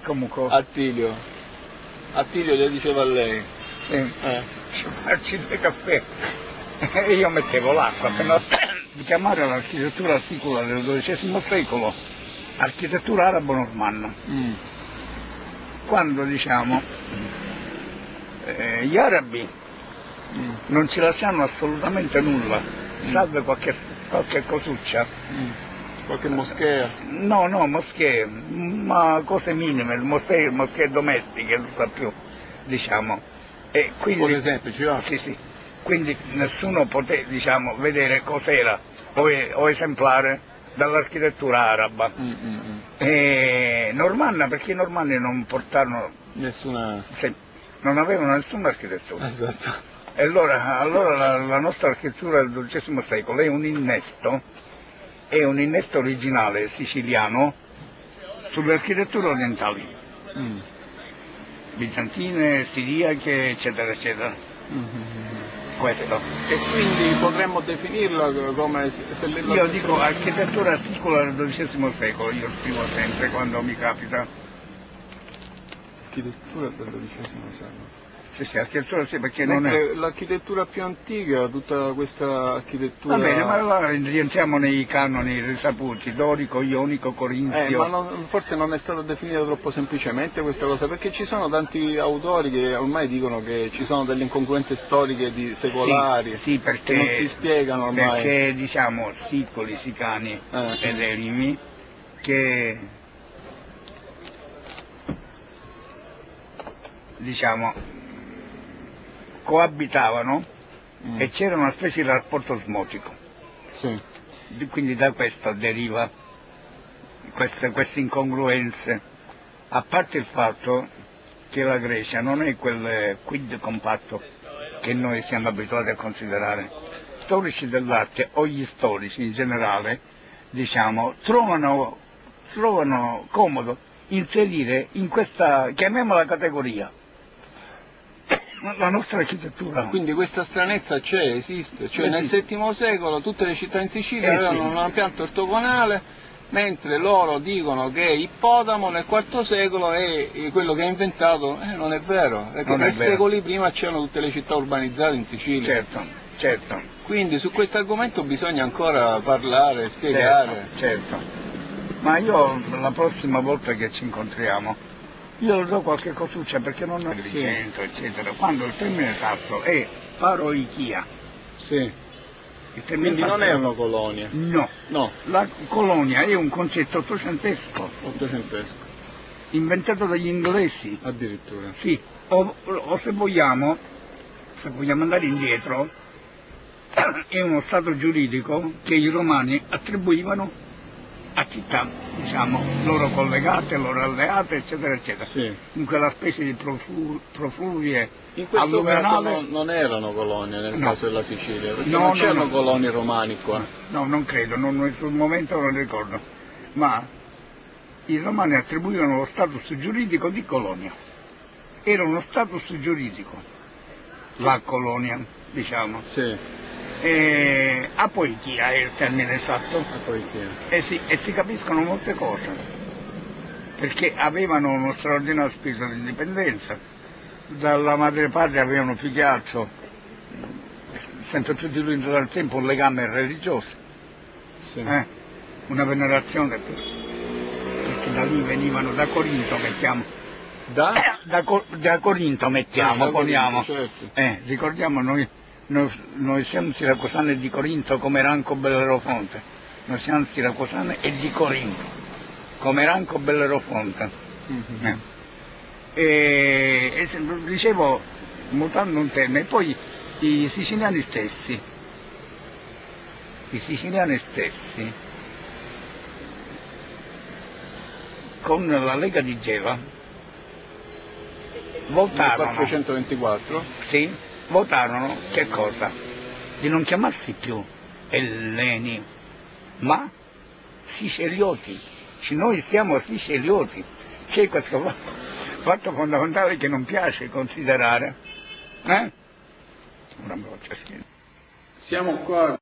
Comunque. Attilio le diceva a lei. Sì. Farci due caffè. E io mettevo l'acqua, per non chiamare l'architettura sicula del XII secolo architettura arabo-normanna. Quando diciamo gli arabi non ci lasciano assolutamente nulla, salve qualche cosuccia. Qualche moschea? No, moschee, ma cose minime, moschee domestiche, non più, diciamo. E quindi, cose semplici, va? Sì. Quindi nessuno poté, diciamo, vedere cos'era o esemplare dall'architettura araba. E normanna, perché i normanni non portarono nessuna... Sì, non avevano nessuna architettura. Esatto. E allora la nostra architettura del XII secolo è un innesto originale siciliano sulle architetture orientali, bizantine, siriache, eccetera, eccetera. Questo. E quindi potremmo definirla come... Io dico architettura sicola del XII secolo, io scrivo sempre quando mi capita. Architettura del XII secolo. Sì, architettura sì, perché mentre non è... l'architettura più antica, tutta questa architettura... Va bene, ma allora rientriamo nei canoni risaputi, dorico, ionico, corinzio... ma forse non è stata definita troppo semplicemente questa cosa, perché ci sono tanti autori che ormai dicono che ci sono delle incongruenze storiche secolari, sì, perché, che non si spiegano ormai. Perché, diciamo, sicoli, sicani ed elimi, che, diciamo, coabitavano e c'era una specie di rapporto osmotico. Sì. Quindi da questo deriva queste incongruenze, a parte il fatto che la Grecia non è quel quid compatto che noi siamo abituati a considerare. Storici dell'arte o gli storici in generale, diciamo, trovano comodo inserire in questa, chiamiamola categoria, la nostra architettura. Quindi questa stranezza esiste, cioè nel VII secolo tutte le città in Sicilia avevano un impianto ortogonale, mentre loro dicono che Ippodamo nel IV secolo è quello che ha inventato, non è vero, perché 3 secoli prima c'erano tutte le città urbanizzate in Sicilia. Certo. Quindi su questo argomento bisogna ancora parlare, spiegare. Certo. Ma io la prossima volta che ci incontriamo, io le do qualche cosuccia perché non è Agrigento, eccetera, quando il termine esatto è paroichia. Sì. Quindi non è una colonia. No. La colonia è un concetto ottocentesco. Inventato dagli inglesi. Addirittura. Sì. O se vogliamo andare indietro, è uno stato giuridico che i romani attribuivano a città, diciamo, loro collegate, loro alleate, eccetera, eccetera. Sì. In quella specie di profluvie in questo caso non erano colonie nel caso della Sicilia, perché non c'erano colonie romani qua. No, non credo, sul momento non ricordo, ma i romani attribuivano lo status giuridico di colonia. Era uno status giuridico, la colonia, diciamo. Sì. Apoichia è il termine esatto. E si capiscono molte cose, perché avevano uno straordinario spirito di indipendenza, dalla madrepatria avevano più che altro, sempre più diluito dal tempo, un legame religioso, una venerazione, perché da lì venivano, da Corinto mettiamo, da Corinto mettiamo, poniamo, ricordiamo noi siamo siracusani di Corinto come Ranco Bellerofonte, noi siamo siracusani e di Corinto come Ranco Bellerofonte. E dicevo, mutando un termine, poi i siciliani stessi con la Lega di Geva votarono nel 424? Sì, votarono che cosa? Di non chiamarsi più elleni, ma sicilioti. Noi siamo sicilioti. C'è questo fatto fondamentale che non piace considerare. Una broccia, sì. Siamo qua.